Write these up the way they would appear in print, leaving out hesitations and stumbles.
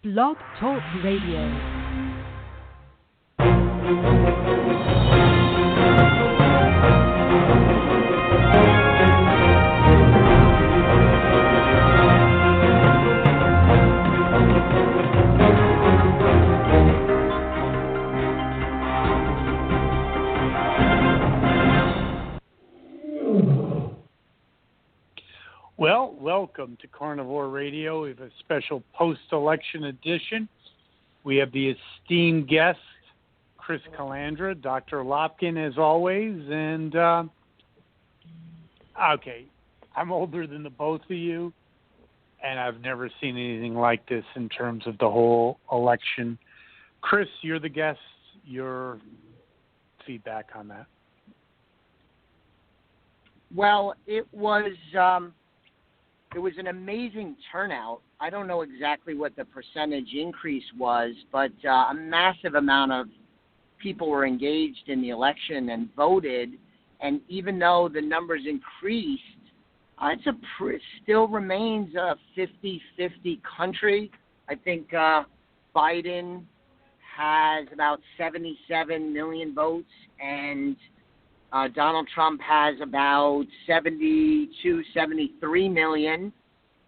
Blog Talk Radio. Well, welcome to Carnivore Radio. We have a special post-election edition. We have the esteemed guest, Chris Calandra, Dr. Lopkin, as always. And, okay, I'm older than the both of you, and I've never seen anything like this in terms of the whole election. Chris, you're the guest. Your feedback on that? Well, it was an amazing turnout. I don't know exactly what the percentage increase was, but a massive amount of people were engaged in the election and voted. And even though the numbers increased, still remains a 50-50 country. I think Biden has about 77 million votes, and Donald Trump has about 72, 73 million.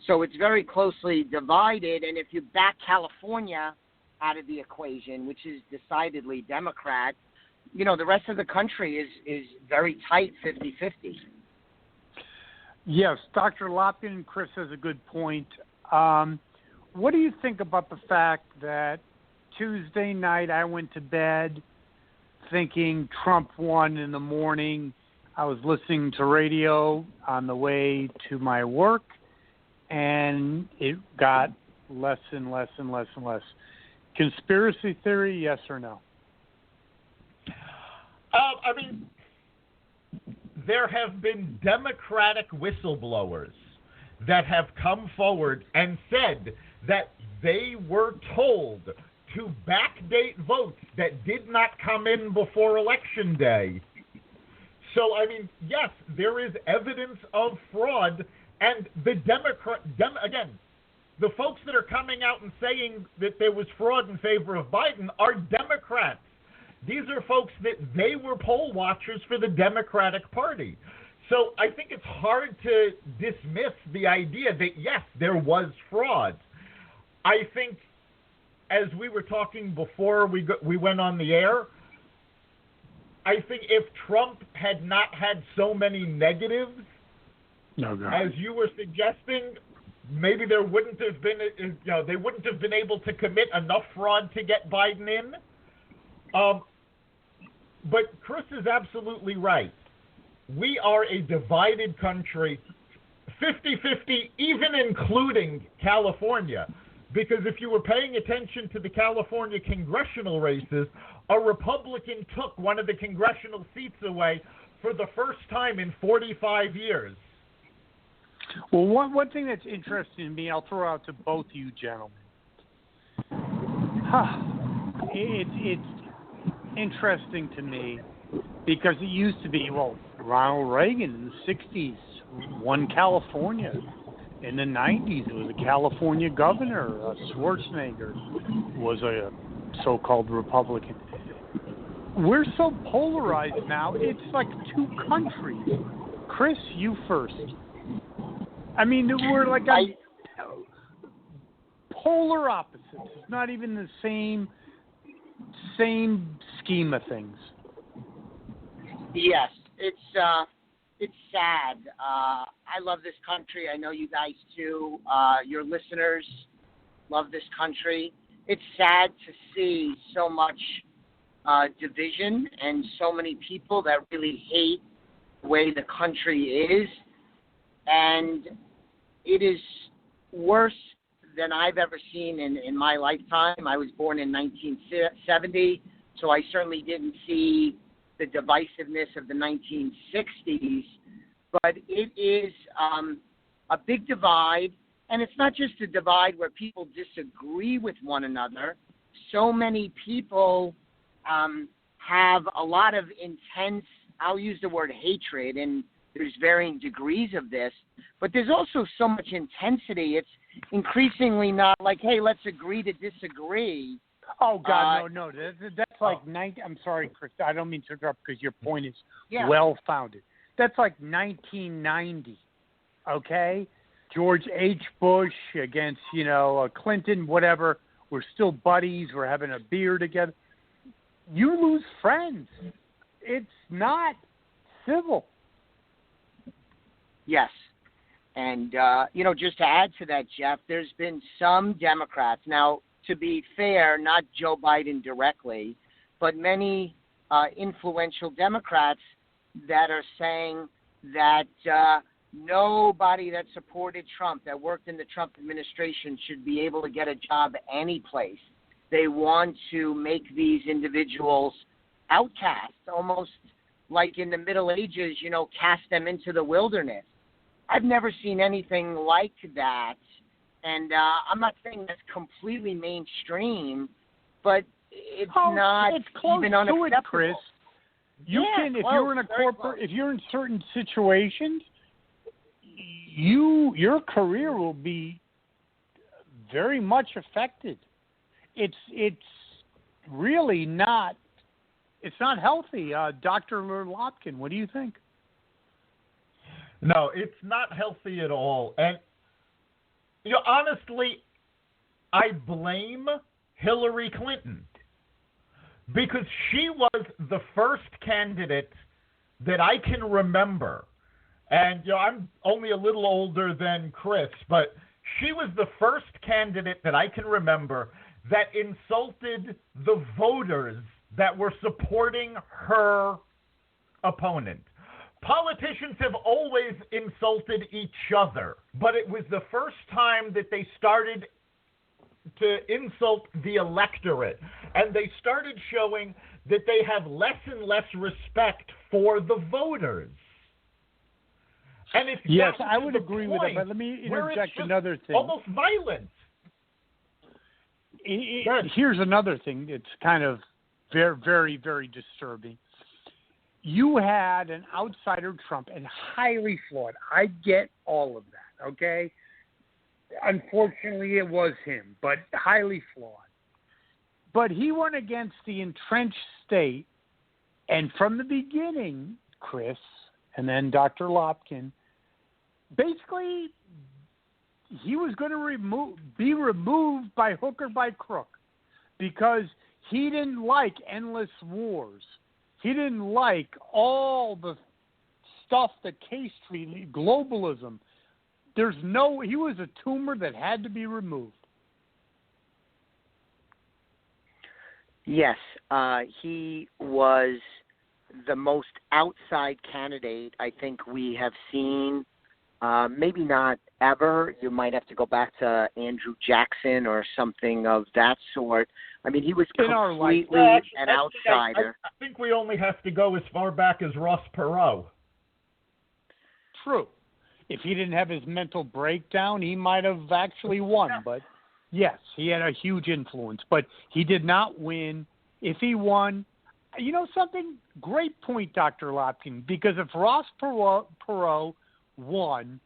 So it's very closely divided. And if you back California out of the equation, which is decidedly Democrat, the rest of the country is very tight, 50-50. Yes, Dr. Lopkin, Chris has a good point. What do you think about the fact that Tuesday night I went to bed thinking Trump won in the morning? I was listening to radio on the way to my work, and it got less and less and less and less. Conspiracy theory, yes or no? There have been Democratic whistleblowers that have come forward and said that they were told to backdate votes that did not come in before Election Day. So, yes, there is evidence of fraud, and the the folks that are coming out and saying that there was fraud in favor of Biden are Democrats. These are folks that they were poll watchers for the Democratic Party. So I think it's hard to dismiss the idea that, yes, there was fraud. I think, as we were talking before we went on the air, I think if Trump had not had so many negatives, as you were suggesting, maybe there wouldn't have been, they wouldn't have been able to commit enough fraud to get Biden in. But Chris is absolutely right. We are a divided country, 50-50, even including California. Because if you were paying attention to the California congressional races, a Republican took one of the congressional seats away for the first time in 45 years. Well, one thing that's interesting to me, I'll throw out to both you gentlemen. It's interesting to me because it used to be, Ronald Reagan in the 60s won California. In the 90s, it was a California governor. Schwarzenegger was a so-called Republican. We're so polarized now, it's like two countries. Chris, you first. We're like polar opposites. It's not even the same scheme of things. Yes, it's sad. I love this country. I know you guys too. Your listeners love this country. It's sad to see so much division and so many people that really hate the way the country is. And it is worse than I've ever seen in my lifetime. I was born in 1970, so I certainly didn't see the divisiveness of the 1960s, but it is a big divide, and it's not just a divide where people disagree with one another. So many people have a lot of intense, I'll use the word hatred, and there's varying degrees of this, but there's also so much intensity. increasingly not like, hey, let's agree to disagree. Oh God, no. That's like I'm sorry, Chris. I don't mean to interrupt because your point is well founded. That's like 1990. Okay, George H. Bush against Clinton, whatever. We're still buddies. We're having a beer together. You lose friends. It's not civil. Yes. And, just to add to that, Jeff, there's been some Democrats. Now, to be fair, not Joe Biden directly, but many influential Democrats that are saying that nobody that supported Trump, that worked in the Trump administration, should be able to get a job any place. They want to make these individuals outcasts, almost like in the Middle Ages, cast them into the wilderness. I've never seen anything like that. And I'm not saying that's completely mainstream, but it's not it's close even to unacceptable. it, Chris. You can, if you're in a corporate, if you're in certain situations, your career will be very much affected. It's really not. It's not healthy. Dr. Lopkin, what do you think? No, it's not healthy at all. And, honestly, I blame Hillary Clinton because she was the first candidate that I can remember. And, I'm only a little older than Chris, but she was the first candidate that I can remember that insulted the voters that were supporting her opponent. Politicians have always insulted each other, but it was the first time that they started to insult the electorate, and they started showing that they have less and less respect for the voters. And if yes, I would agree with that, but let me interject another thing. Almost violent. Here's another thing that's kind of very, very, very disturbing. You had an outsider Trump and highly flawed. I get all of that, okay? Unfortunately, it was him, but highly flawed. But he went against the entrenched state, and from the beginning, Chris, and then Dr. Lopkin, basically he was going to be removed by hook or by crook because he didn't like endless wars. He didn't like all the stuff that K Street, globalism. He was a tumor that had to be removed. Yes, he was the most outside candidate I think we have seen. Maybe not ever. You might have to go back to Andrew Jackson or something of that sort. I mean, he was completely an outsider. I think we only have to go as far back as Ross Perot. True. If he didn't have his mental breakdown, he might have actually won. But, yes, he had a huge influence. But he did not win. If he won, something, great point, Dr. Lopkin, because if Ross Perot won,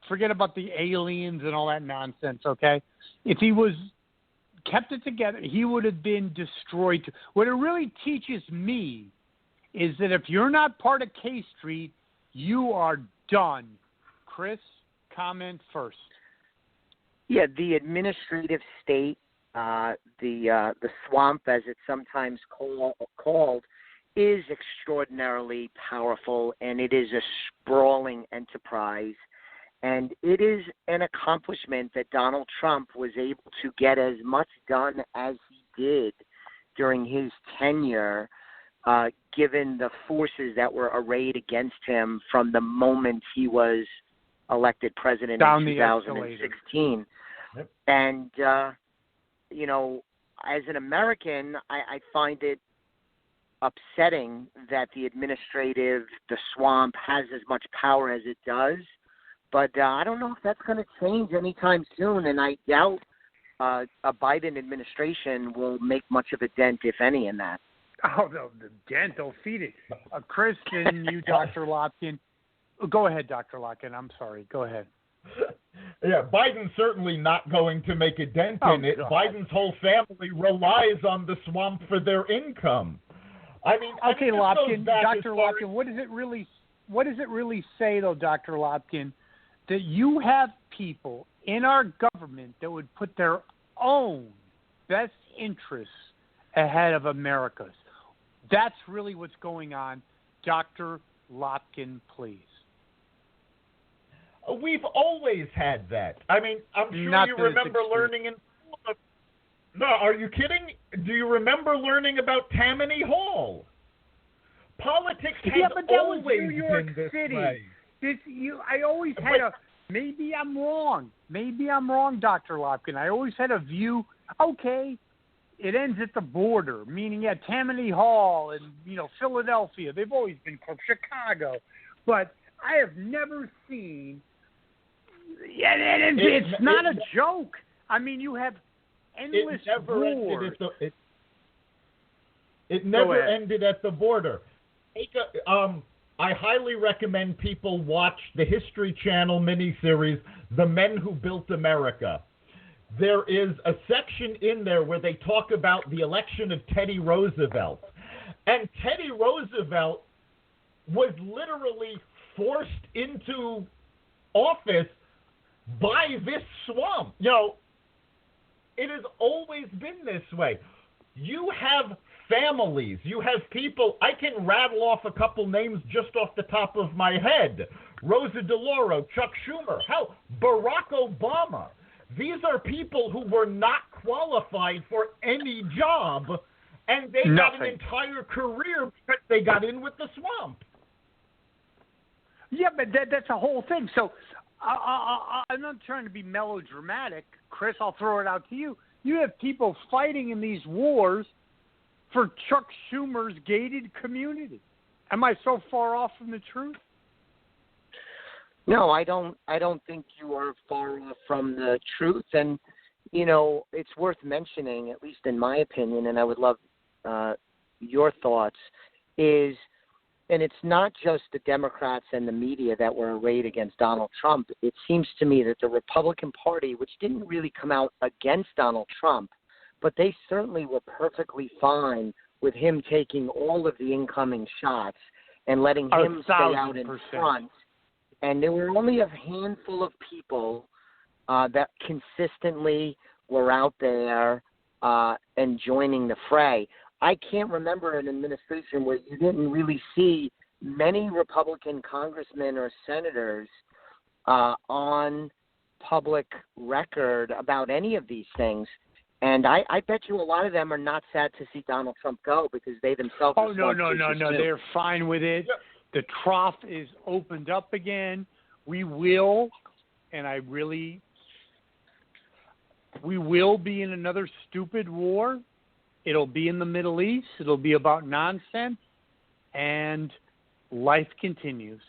forget about the aliens and all that nonsense, okay? If he was kept it together, he would have been destroyed. What it really teaches me is that if you're not part of K Street, you are done. Chris, comment first. Yeah, the administrative state, the swamp, as it's sometimes called, is extraordinarily powerful, and it is a sprawling enterprise. And it is an accomplishment that Donald Trump was able to get as much done as he did during his tenure, given the forces that were arrayed against him from the moment he was elected president in 2016. Yep. And, as an American, I find it upsetting that the swamp has as much power as it does. But I don't know if that's going to change anytime soon, and I doubt a Biden administration will make much of a dent, if any, in that. Oh, the dent, they'll feed it. Chris and you, Dr. Lopkin. Go ahead, Dr. Lopkin. I'm sorry. Go ahead. Yeah, Biden's certainly not going to make a dent in it. God. Biden's whole family relies on the swamp for their income. Okay, Lopkin, Dr. Lopkin, what does it really say, though, Dr. Lopkin, that you have people in our government that would put their own best interests ahead of America's? That's really what's going on. Dr. Lopkin, please. We've always had that. I'm sure Not you to this remember extent. learning in school. No, are you kidding? Do you remember learning about Tammany Hall? Politics has but that was always New York been this City. way. I always had maybe I'm wrong, Dr. Lopkin. I always had a view, okay, it ends at the border, meaning at Tammany Hall and, Philadelphia. They've always been close, Chicago. But I have never seen, it's not a joke. You have endless wars. It never ended at the border. I highly recommend people watch the History Channel miniseries, The Men Who Built America. There is a section in there where they talk about the election of Teddy Roosevelt. And Teddy Roosevelt was literally forced into office by this swamp. It has always been this way. You have families. You have people. I can rattle off a couple names just off the top of my head. Rosa DeLauro, Chuck Schumer, hell, Barack Obama. These are people who were not qualified for any job, and they got an entire career because they got in with the swamp. Yeah, but that's a whole thing. So I'm not trying to be melodramatic. Chris, I'll throw it out to you. You have people fighting in these wars for Chuck Schumer's gated community. Am I so far off from the truth? No, I don't think you are far off from the truth. And, it's worth mentioning, at least in my opinion, and I would love your thoughts, is, and it's not just the Democrats and the media that were arrayed against Donald Trump. It seems to me that the Republican Party, which didn't really come out against Donald Trump, but they certainly were perfectly fine with him taking all of the incoming shots and letting him stay out in front. And there were only a handful of people that consistently were out there and joining the fray. I can't remember an administration where you didn't really see many Republican congressmen or senators on public record about any of these things. And I bet you a lot of them are not sad to see Donald Trump go because they themselves Oh, no. They're fine with it. Yeah. The trough is opened up again. We will be in another stupid war. It'll be in the Middle East. It'll be about nonsense. And life continues.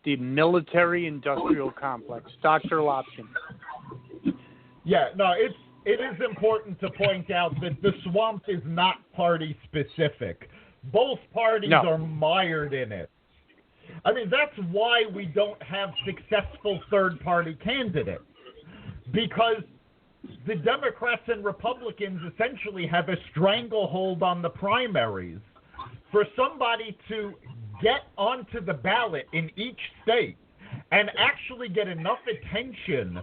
The military-industrial complex. Dr. Lopkin. Yeah, no, it is important to point out that the swamp is not party-specific. Both parties are mired in it. That's why we don't have successful third-party candidates. Because the Democrats and Republicans essentially have a stranglehold on the primaries. For somebody to get onto the ballot in each state and actually get enough attention,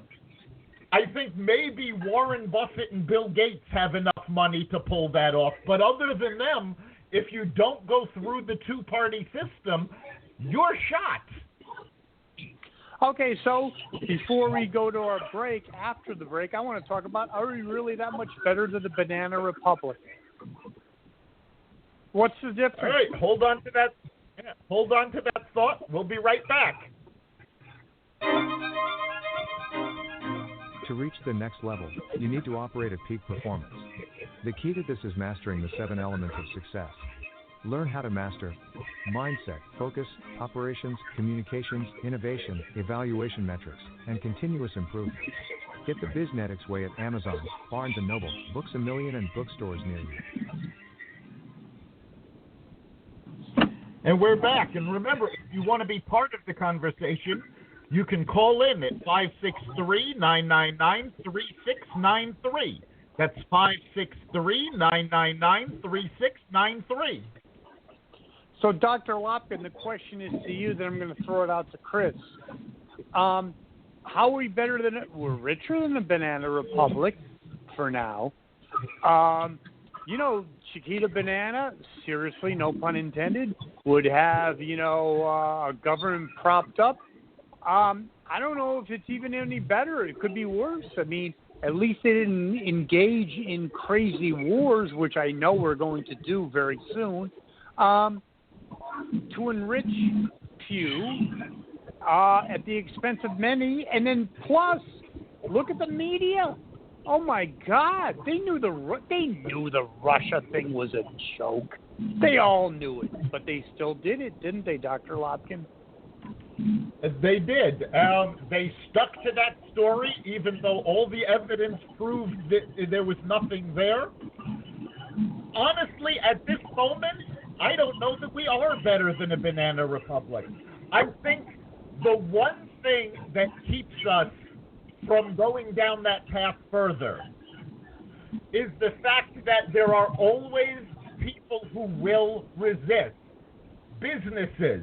I think maybe Warren Buffett and Bill Gates have enough money to pull that off. But other than them, if you don't go through the two-party system, you're shot. Okay, so before we go to our break, after the break, I want to talk about, are we really that much better than the Banana Republic? What's the difference? All right, hold on to that. Yeah, hold on to that thought. We'll be right back. To reach the next level, you need to operate at peak performance. The key to this is mastering the 7 elements of success. Learn how to master mindset, focus, operations, communications, innovation, evaluation metrics, and continuous improvement. Get the Biznetics way at Amazon, Barnes & Noble, Books A Million, and bookstores near you. And we're back. And remember, if you want to be part of the conversation, You can call in at 563-999-3693. That's 563-999-3693. So, Dr. Lopkin, the question is to you, then I'm going to throw it out to Chris. How are we better than it? We're richer than the Banana Republic for now. Chiquita Banana, seriously, no pun intended, would have, a government propped up. I don't know if it's even any better. It could be worse. I mean, at least they didn't engage in crazy wars, which I know we're going to do very soon, to enrich few at the expense of many. And then plus, look at the media. Oh my God! They knew the Russia thing was a joke. They all knew it, but they still did it, didn't they, Dr. Lopkin? They did. They stuck to that story, even though all the evidence proved that there was nothing there. Honestly, at this moment, I don't know that we are better than a Banana Republic. I think the one thing that keeps us from going down that path further is the fact that there are always people who will resist. Businesses,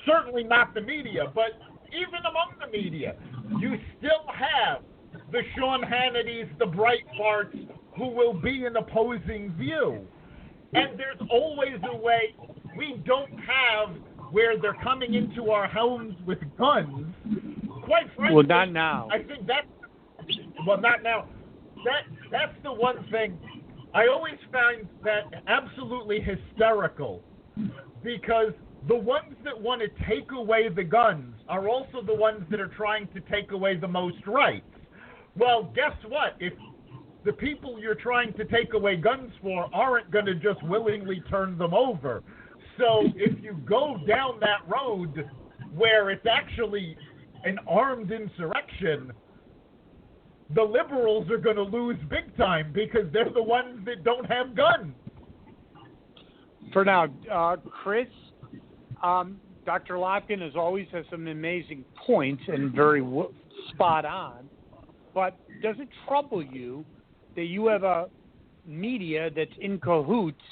certainly not the media, but even among the media, you still have the Sean Hannitys, the Breitbarts, who will be an opposing view. And there's always a way. We don't have where they're coming into our homes with guns. Quite frankly, well, not now. I think not now. That's the one thing I always find that absolutely hysterical, because the ones that want to take away the guns are also the ones that are trying to take away the most rights. Well, guess what? If the people you're trying to take away guns for aren't going to just willingly turn them over. So if you go down that road where it's actually an armed insurrection, the liberals are going to lose big time because they're the ones that don't have guns. For now, Chris, Dr. Lopkin, as always, has some amazing points and very spot on. But does it trouble you that you have a media that's in cahoots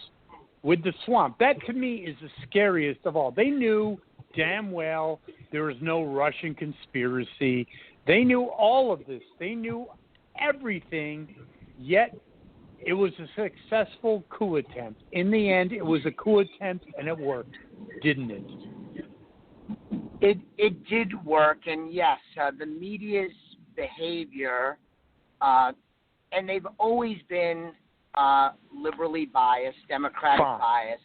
with the swamp? That, to me, is the scariest of all. They knew damn well there was no Russian conspiracy. They knew all of this. They knew everything, yet it was a successful coup attempt. In the end, it was a coup attempt, and it worked, didn't it? It did work, and yes, the media's behavior, and they've always been liberally biased, democratic biased,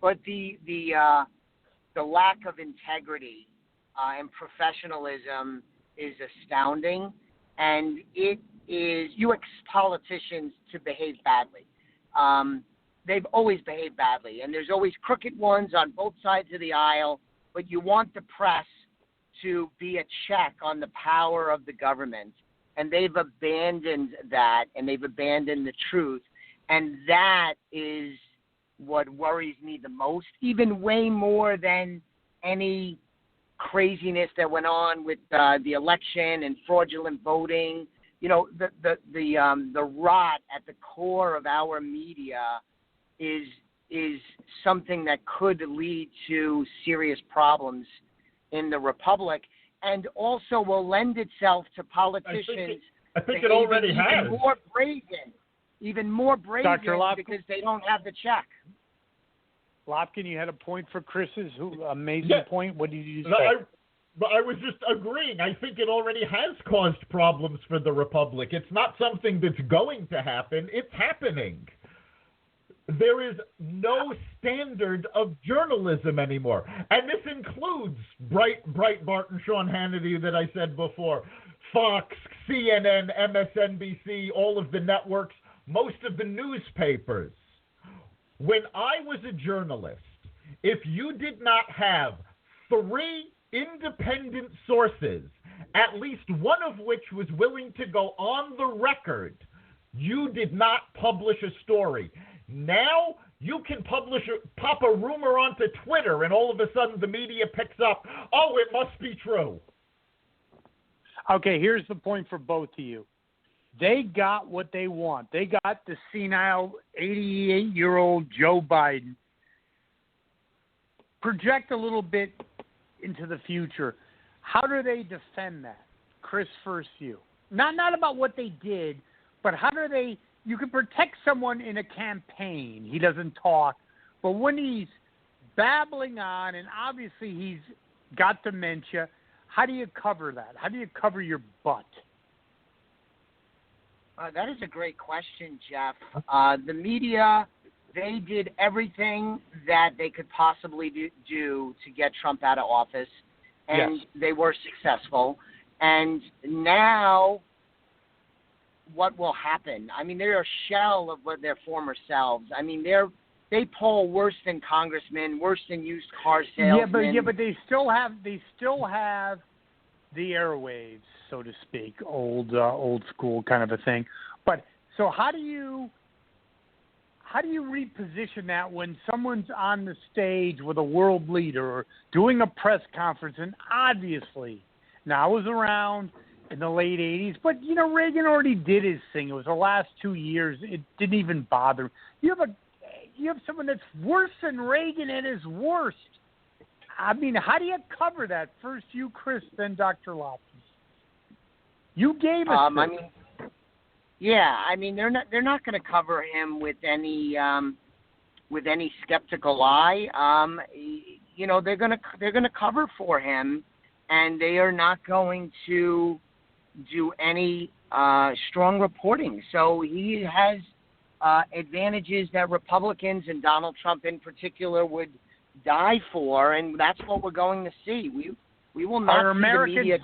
but the lack of integrity and professionalism is astounding, and it is, you expect politicians to behave badly. They've always behaved badly, and there's always crooked ones on both sides of the aisle, but you want the press to be a check on the power of the government, and they've abandoned that, and they've abandoned the truth, and that is what worries me the most, even way more than any craziness that went on with the election and fraudulent voting. You know, the rot at the core of our media is something that could lead to serious problems in the republic, and also will lend itself to politicians. I think it already has. Even more brazen, because they don't have the check. Lopkin, you had a point for Chris's amazing point. What did you say? I was just agreeing. I think it already has caused problems for the Republic. It's not something that's going to happen. It's happening. There is no standard of journalism anymore. And this includes Breitbart and Sean Hannity that I said before, Fox, CNN, MSNBC, all of the networks, most of the newspapers. When I was a journalist, if you did not have 3 independent sources, at least one of which was willing to go on the record, you did not publish a story. Now, You can pop a rumor onto Twitter, and all of a sudden the media picks up, oh, it must be true. Okay, here's the point for both of you. They got what they want. They got the senile 88-year-old Joe Biden. Project a little bit into the future. How do they defend that? Chris, first you. Not about what they did, but how do they – you can protect someone in a campaign. He doesn't talk. But when he's babbling on and obviously he's got dementia, how do you cover that? How do you cover your butt? That is a great question, Jeff. The media, they did everything that they could possibly do to get Trump out of office, and yes. They were successful. And now what will happen? I mean, they're a shell of what their former selves. I mean, they poll worse than congressmen, worse than used car salesmen. Yeah, but they still have the airwaves, so to speak, old school kind of a thing. But so how do you reposition that when someone's on the stage with a world leader or doing a press conference, and obviously now I was around in the late 80s, but Reagan already did his thing. It was the last 2 years. It didn't even bother him. You have someone that's worse than Reagan at his worst. I mean, how do you cover that? First you, Chris, then Dr. Lopkin. You gave us they're not going to cover him with any skeptical eye. They're going to cover for him, and they are not going to do any strong reporting. So he has advantages that Republicans and Donald Trump in particular would die for, and that's what we're going to see. We will not see the media.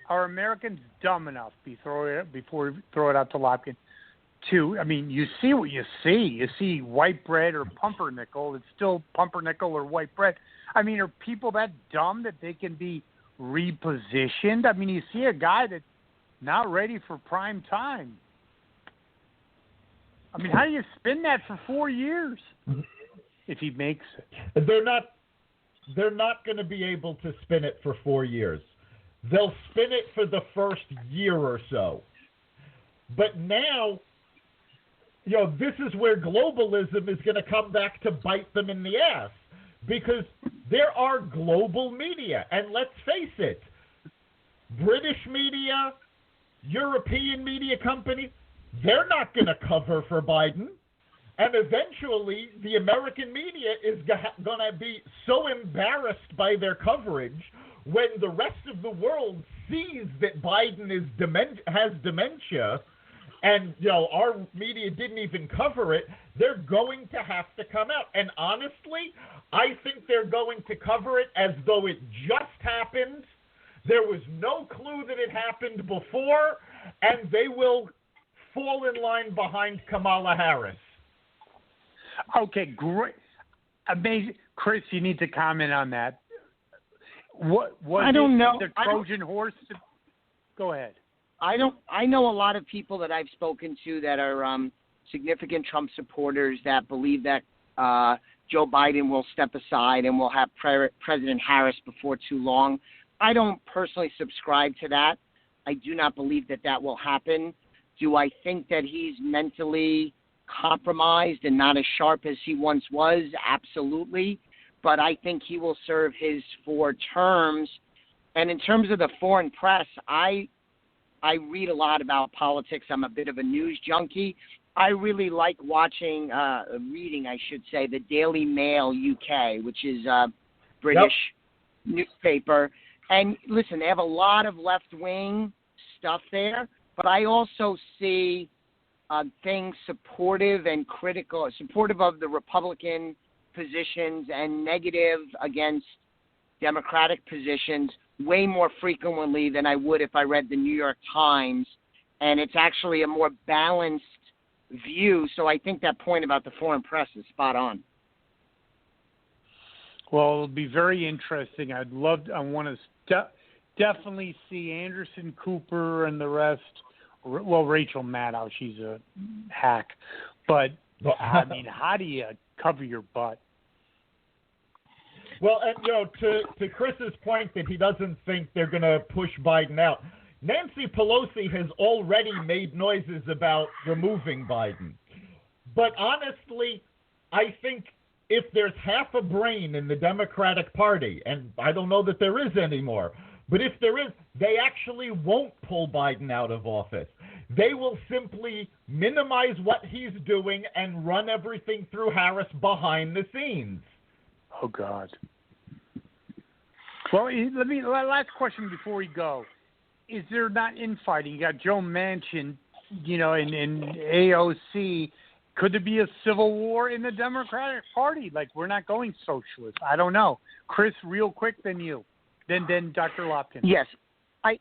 Are Americans dumb enough before we throw it out to Lopkin? I mean, you see what you see. You see white bread or pumpernickel. It's still pumpernickel or white bread. I mean, are people that dumb that they can be repositioned? I mean, you see a guy that's not ready for prime time. I mean, how do you spin that for 4 years if he makes it? They're not going to be able to spin it for 4 years. They'll spin it for the first year or so. But now, this is where globalism is going to come back to bite them in the ass. Because there are global media. And let's face it, British media, European media company, they're not going to cover for Biden. And eventually, the American media is going to be so embarrassed by their coverage when the rest of the world sees that Biden has dementia, and our media didn't even cover it, they're going to have to come out. And honestly, I think they're going to cover it as though it just happened. There was no clue that it happened before, and they will fall in line behind Kamala Harris. Okay, great. Amazing. Chris, you need to comment on that. What was I don't know. The Trojan horse? Go ahead. I know a lot of people that I've spoken to that are significant Trump supporters that believe that Joe Biden will step aside and we'll have President Harris before too long. I don't personally subscribe to that. I do not believe that will happen. Do I think that he's mentally compromised and not as sharp as he once was? Absolutely. But I think he will serve his 4 terms. And in terms of the foreign press, I read a lot about politics. I'm a bit of a news junkie. I really like reading, the Daily Mail UK, which is a British newspaper. And listen, they have a lot of left-wing stuff there, but I also see things supportive and critical, supportive of the Republican positions and negative against Democratic positions way more frequently than I would if I read the New York Times. And it's actually a more balanced view. So I think that point about the foreign press is spot on. Well, it'll be very interesting. I want to definitely see Anderson Cooper and the rest. Well, Rachel Maddow, she's a hack. But I mean, how do you cover your butt? Well, and to Chris's point that he doesn't think they're going to push Biden out, Nancy Pelosi has already made noises about removing Biden. But honestly, I think if there's half a brain in the Democratic Party, and I don't know that there is anymore, but if there is, they actually won't pull Biden out of office. They will simply minimize what he's doing and run everything through Harris behind the scenes. Oh, God. Well, last question before we go. Is there not infighting? You got Joe Manchin, in AOC. Could there be a civil war in the Democratic Party? Like, we're not going socialist. I don't know. Chris, real quick, then you. Then Dr. Lopkin. Yes. I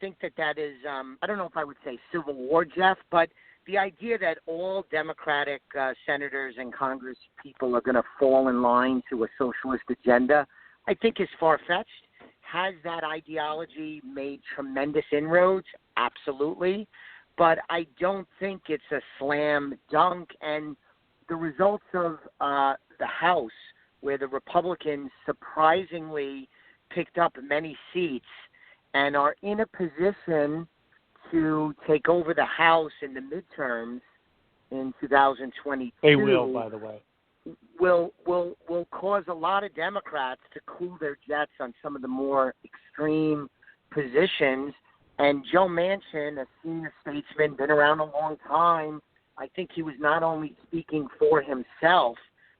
think that is, I don't know if I would say civil war, Jeff, but the idea that all Democratic senators and Congress people are going to fall in line to a socialist agenda, I think is far-fetched. Has that ideology made tremendous inroads? Absolutely. But I don't think it's a slam dunk. And the results of the House, where the Republicans surprisingly picked up many seats and are in a position to take over the House in the midterms in 2022. They will, by the way. Will cause a lot of Democrats to cool their jets on some of the more extreme positions. And Joe Manchin, a senior statesman, been around a long time, I think he was not only speaking for himself,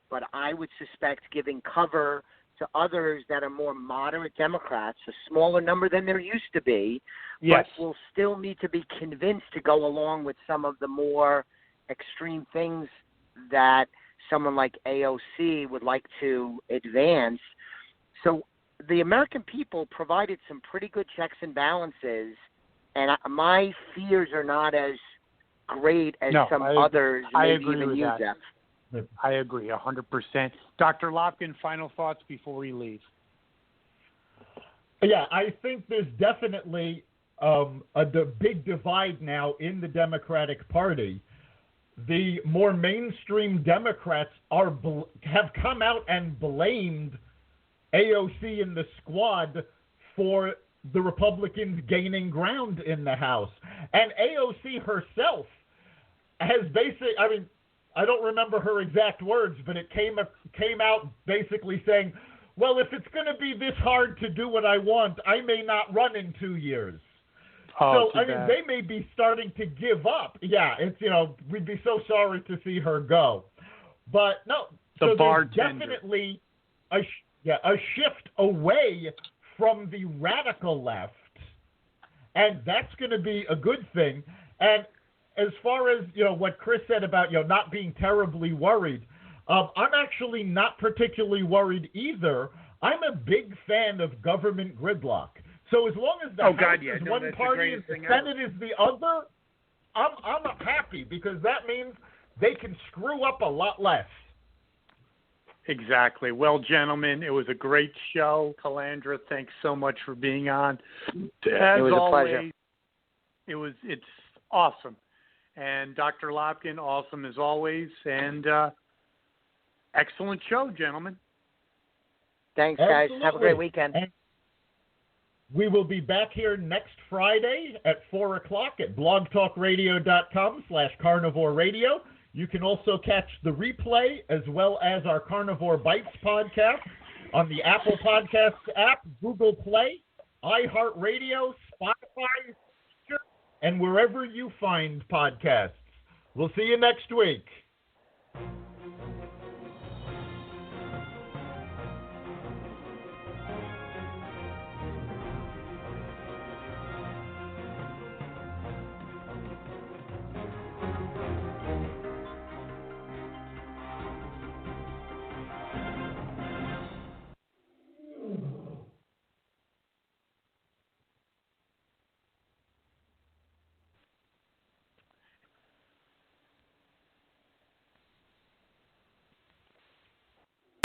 but I would suspect giving cover to others that are more moderate Democrats, a smaller number than there used to be, yes, but will still need to be convinced to go along with some of the more extreme things that someone like AOC would like to advance. So the American people provided some pretty good checks and balances, and my fears are not as great as others, maybe even you, Jeff. I agree 100%. Dr. Lopkin, final thoughts before we leave. Yeah, I think there's definitely a big divide now in the Democratic Party. The more mainstream Democrats have come out and blamed AOC and the squad for the Republicans gaining ground in the House. And AOC herself has basically, I don't remember her exact words, but it came out basically saying, well, if it's going to be this hard to do what I want, I may not run in 2 years. Oh, so, they may be starting to give up. Yeah, it's, we'd be so sorry to see her go. But, no, so there's definitely a shift away from the radical left, and that's going to be a good thing. And as far as, what Chris said about, not being terribly worried, I'm actually not particularly worried either. I'm a big fan of government gridlock. So as long as the House is one party and the Senate is the other, I'm happy, because that means they can screw up a lot less. Exactly. Well, gentlemen, it was a great show. Calandra, thanks so much for being on. As it was always, a pleasure. It's awesome. And Dr. Lopkin, awesome as always. And excellent show, gentlemen. Thanks, guys. Absolutely. Have a great weekend. And we will be back here next Friday at 4 o'clock at blogtalkradio.com/Carnivore Radio. You can also catch the replay as well as our Carnivore Bites podcast on the Apple Podcasts app, Google Play, iHeartRadio, Spotify, and wherever you find podcasts. We'll see you next week.